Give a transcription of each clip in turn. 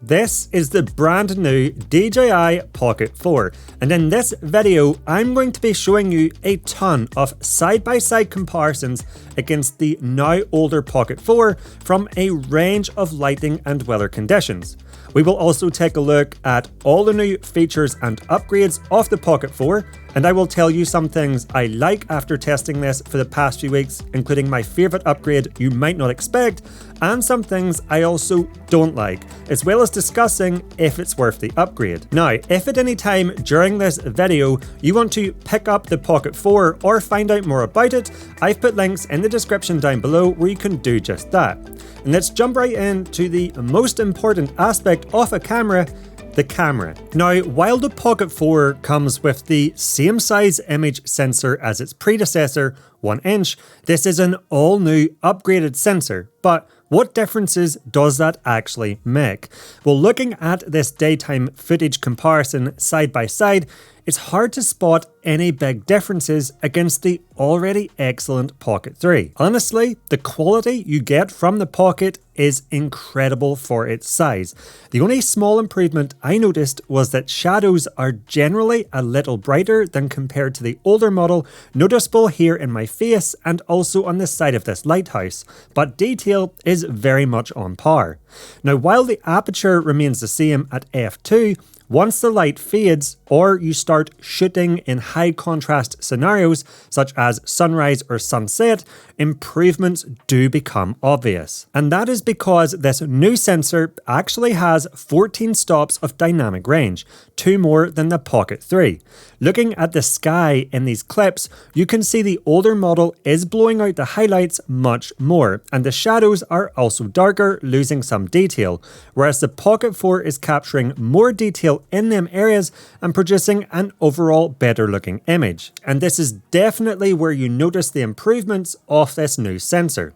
This is the brand new DJI Pocket 4, and in this video I'm going to be showing you a ton of side-by-side comparisons against the now older Pocket 4 from a range of lighting and weather conditions. We will also take a look at all the new features and upgrades of the Pocket 4, and I will tell you some things I like after testing this for the past few weeks, including my favourite upgrade you might not expect, and some things I also don't like, as well as discussing if it's worth the upgrade. Now, if at any time during this video you want to pick up the Pocket 4 or find out more about it, I've put links in the description down below where you can do just that. And let's jump right into the most important aspect of a camera, the camera. Now, while the Pocket 4 comes with the same size image sensor as its predecessor, 1 inch, this is an all new upgraded sensor, but what differences does that actually make? Well, looking at this daytime footage comparison side by side, it's hard to spot any big differences against the already excellent Pocket 3. Honestly, the quality you get from the Pocket is incredible for its size. The only small improvement I noticed was that shadows are generally a little brighter than compared to the older model, noticeable here in my face and also on the side of this lighthouse, but detail is very much on par. Now, while the aperture remains the same at f2, once the light fades or you start shooting in high contrast scenarios such as sunrise or sunset, improvements do become obvious. And that is because this new sensor actually has 14 stops of dynamic range, 2 more than the Pocket 3. Looking at the sky in these clips, you can see the older model is blowing out the highlights much more, and the shadows are also darker, losing some detail, whereas the Pocket 4 is capturing more detail in them areas and producing an overall better looking image. And this is definitely where you notice the improvements of this new sensor.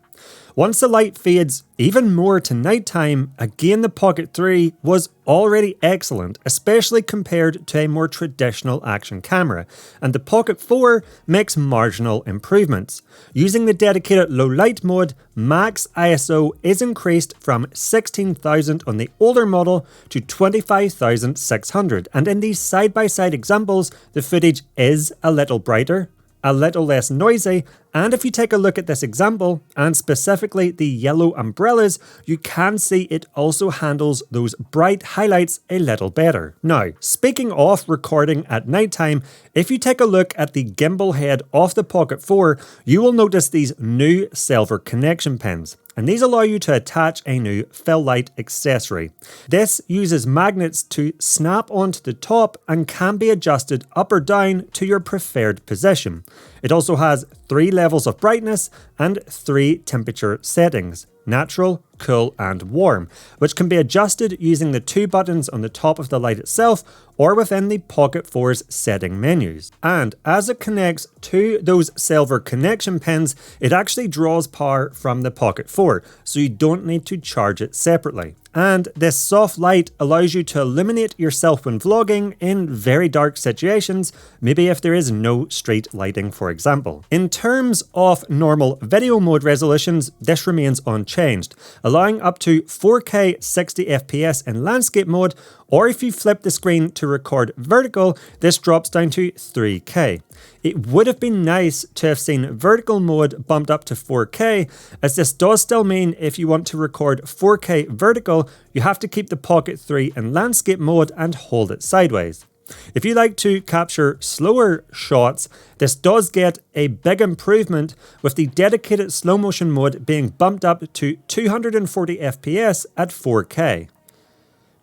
Once the light fades even more to nighttime, again the Pocket 3 was already excellent, especially compared to a more traditional action camera, and the Pocket 4 makes marginal improvements. Using the dedicated low light mode, max ISO is increased from 16,000 on the older model to 25,600, and in these side-by-side examples, the footage is a little brighter, a little less noisy, and if you take a look at this example, and specifically the yellow umbrellas, you can see it also handles those bright highlights a little better. Now, speaking of recording at nighttime, if you take a look at the gimbal head of the Pocket 4, you will notice these new silver connection pins. And these allow you to attach a new fill light accessory. This uses magnets to snap onto the top and can be adjusted up or down to your preferred position. It also has 3 levels of brightness and 3 temperature settings: natural, cool and warm, which can be adjusted using the 2 buttons on the top of the light itself or within the Pocket 4's setting menus. And as it connects to those silver connection pins, it actually draws power from the Pocket 4, so you don't need to charge it separately. And this soft light allows you to illuminate yourself when vlogging in very dark situations, maybe if there is no street lighting, for example. In terms of normal video mode resolutions, this remains unchanged, allowing up to 4K 60 FPS in landscape mode, or if you flip the screen to record vertical, this drops down to 3K. It would have been nice to have seen vertical mode bumped up to 4K, as this does still mean if you want to record 4K vertical, you have to keep the Pocket 3 in landscape mode and hold it sideways. If you like to capture slower shots, this does get a big improvement with the dedicated slow motion mode being bumped up to 240 FPS at 4K.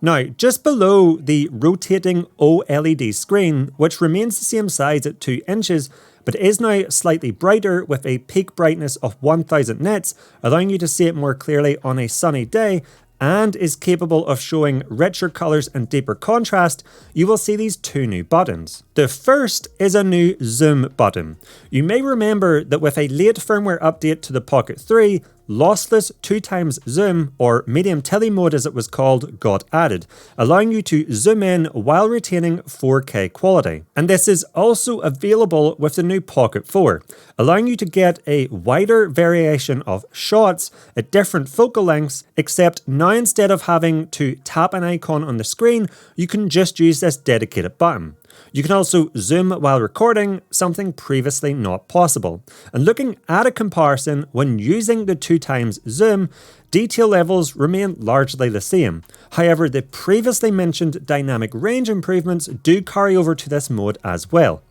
Now, just below the rotating OLED screen, which remains the same size at 2 inches, but is now slightly brighter with a peak brightness of 1000 nits, allowing you to see it more clearly on a sunny day, and is capable of showing richer colours and deeper contrast, you will see these 2 new buttons. The first is a new zoom button. You may remember that with a late firmware update to the Pocket 3, Lossless 2x Zoom, or medium tele mode as it was called, got added, allowing you to zoom in while retaining 4K quality. And this is also available with the new Pocket 4, allowing you to get a wider variation of shots at different focal lengths, except now instead of having to tap an icon on the screen, you can just use this dedicated button. You can also zoom while recording, something previously not possible. And looking at a comparison when using the 2x zoom, detail levels remain largely the same. However, the previously mentioned dynamic range improvements do carry over to this mode as well.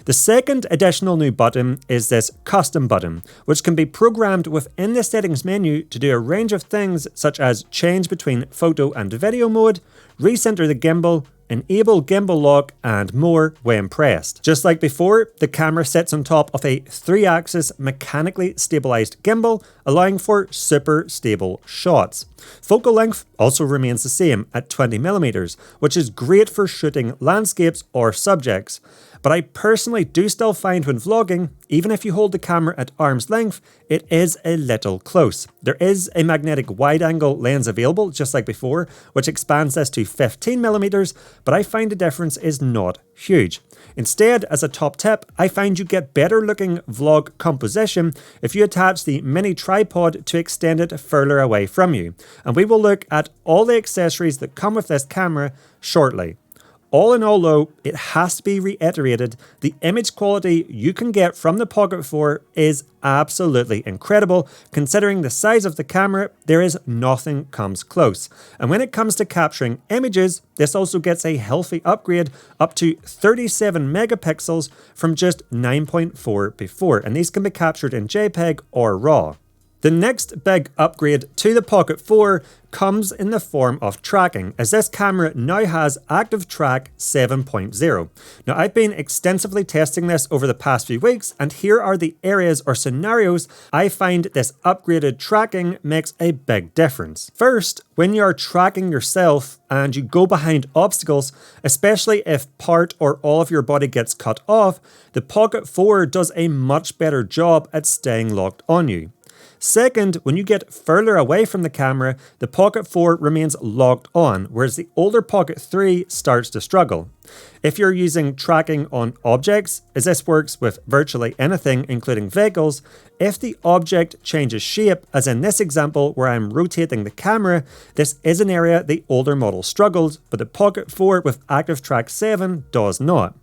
The second additional new button is this custom button, which can be programmed within the settings menu to do a range of things such as change between photo and video mode, recenter the gimbal, enable gimbal lock, and more when pressed. Just like before, the camera sits on top of a 3-axis mechanically stabilized gimbal, allowing for super stable shots. Focal length also remains the same at 20mm, which is great for shooting landscapes or subjects. But I personally do still find when vlogging, even if you hold the camera at arm's length, it is a little close. There is a magnetic wide-angle lens available, just like before, which expands this to 15mm, but I find the difference is not huge. Instead, as a top tip, I find you get better looking vlog composition if you attach the mini tripod to extend it further away from you. And we will look at all the accessories that come with this camera shortly. All in all though, it has to be reiterated, the image quality you can get from the Pocket 4 is absolutely incredible. Considering the size of the camera, there is nothing comes close. And when it comes to capturing images, this also gets a healthy upgrade up to 37 megapixels from just 9.4 before, and these can be captured in JPEG or RAW. The next big upgrade to the Pocket 4 comes in the form of tracking, as this camera now has Activetrack 7.0. Now, I've been extensively testing this over the past few weeks, and here are the areas or scenarios I find this upgraded tracking makes a big difference. First, when you are tracking yourself and you go behind obstacles, especially if part or all of your body gets cut off, the Pocket 4 does a much better job at staying locked on you. Second, when you get further away from the camera, the Pocket 4 remains locked on, whereas the older Pocket 3 starts to struggle. If you're using tracking on objects, as this works with virtually anything including vehicles, if the object changes shape, as in this example where I'm rotating the camera, this is an area the older model struggled, but the Pocket 4 with Activetrack 7 does not.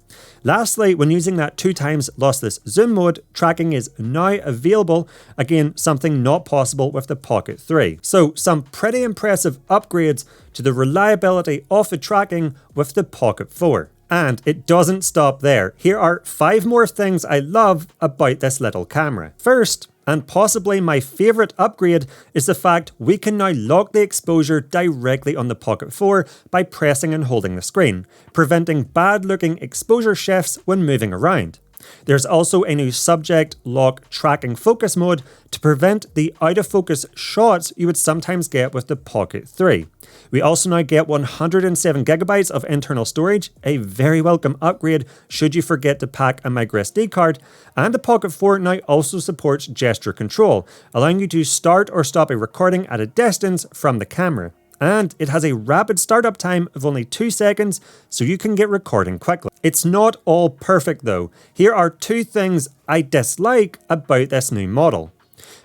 Lastly, when using that 2x lossless zoom mode, tracking is now available, again something not possible with the Pocket 3. So some pretty impressive upgrades to the reliability of the tracking with the Pocket 4. And it doesn't stop there. Here are 5 more things I love about this little camera. First, and possibly my favourite upgrade, is the fact we can now lock the exposure directly on the Pocket 4 by pressing and holding the screen, preventing bad looking exposure shifts when moving around. There's also a new subject lock tracking focus mode to prevent the out of focus shots you would sometimes get with the Pocket 3. We also now get 107GB of internal storage, a very welcome upgrade should you forget to pack a microSD card, and the Pocket 4 now also supports gesture control, allowing you to start or stop a recording at a distance from the camera. And it has a rapid startup time of only 2 seconds, so you can get recording quickly. It's not all perfect though. Here are 2 things I dislike about this new model.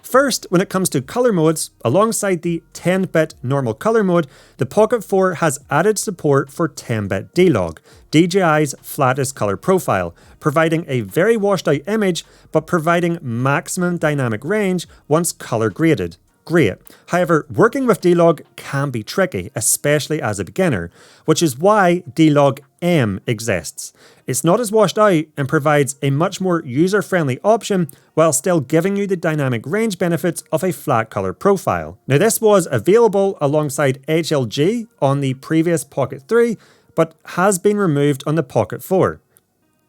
First, when it comes to color modes, alongside the 10-bit normal color mode, the Pocket 4 has added support for 10-bit D-Log, DJI's flattest color profile, providing a very washed out image, but providing maximum dynamic range once color graded. Great. However, working with D-Log can be tricky, especially as a beginner, which is why D-Log M exists. It's not as washed out and provides a much more user-friendly option while still giving you the dynamic range benefits of a flat color profile. Now, this was available alongside HLG on the previous Pocket 3, but has been removed on the Pocket 4.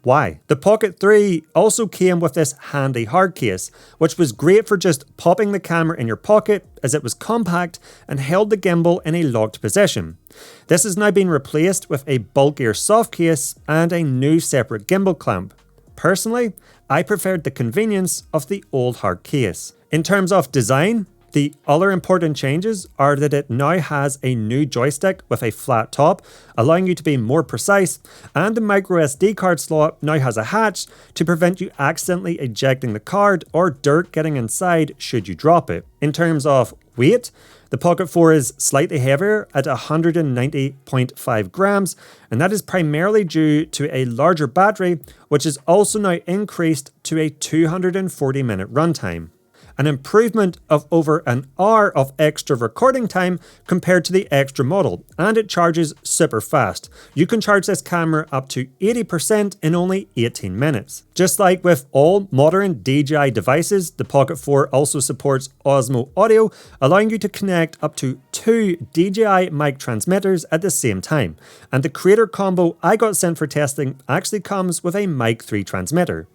Why? The Pocket 3 also came with this handy hard case, which was great for just popping the camera in your pocket as it was compact and held the gimbal in a locked position. This has now been replaced with a bulkier soft case and a new separate gimbal clamp. Personally, I preferred the convenience of the old hard case. In terms of design, The other important changes are that it now has a new joystick with a flat top, allowing you to be more precise, and the microSD card slot now has a hatch to prevent you accidentally ejecting the card or dirt getting inside should you drop it. In terms of weight, the Pocket 4 is slightly heavier at 190.5 grams, and that is primarily due to a larger battery, which is also now increased to a 240-minute runtime. An improvement of over an hour of extra recording time compared to the extra model, and it charges super fast. You can charge this camera up to 80% in only 18 minutes. Just like with all modern DJI devices, the Pocket 4 also supports Osmo audio, allowing you to connect up to 2 DJI mic transmitters at the same time. And the Creator Combo I got sent for testing actually comes with a Mic 3 transmitter.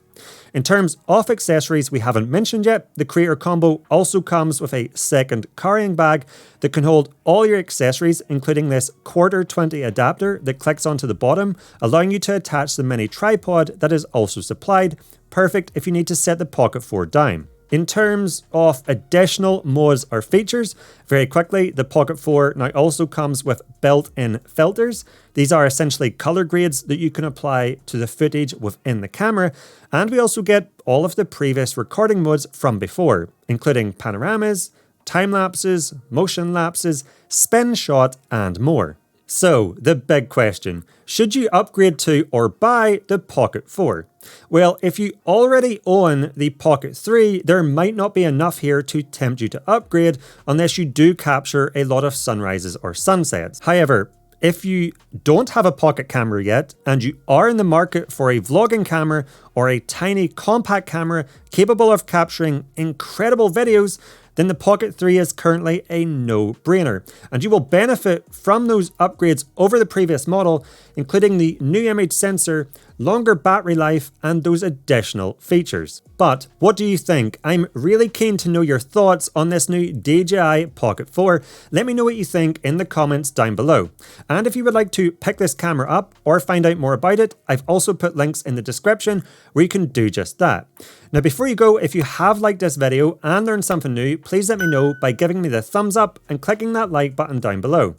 In terms of accessories we haven't mentioned yet, the Creator Combo also comes with a second carrying bag that can hold all your accessories, including this 1/4-20 adapter that clicks onto the bottom, allowing you to attach the mini tripod that is also supplied, perfect if you need to set the Pocket 4 down. In terms of additional mods or features, very quickly, the Pocket 4 now also comes with built-in filters. These are essentially color grades that you can apply to the footage within the camera, and we also get all of the previous recording modes from before, including panoramas, time lapses, motion lapses, spin shot, and more. So, the big question, should you upgrade to or buy the Pocket 4? Well, if you already own the Pocket 3, there might not be enough here to tempt you to upgrade unless you do capture a lot of sunrises or sunsets. However, if you don't have a pocket camera yet and you are in the market for a vlogging camera or a tiny compact camera capable of capturing incredible videos, then the Pocket 3 is currently a no-brainer, and you will benefit from those upgrades over the previous model, including the new image sensor, longer battery life, and those additional features. But what do you think? I'm really keen to know your thoughts on this new DJI Pocket 4. Let me know what you think in the comments down below. And if you would like to pick this camera up or find out more about it, I've also put links in the description where you can do just that. Now before you go, if you have liked this video and learned something new, please let me know by giving me the thumbs up and clicking that like button down below.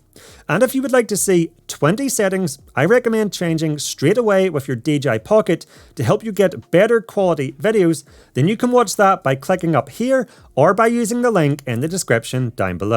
And if you would like to see 20 settings I recommend changing straight away with your DJI Pocket to help you get better quality videos, then you can watch that by clicking up here or by using the link in the description down below.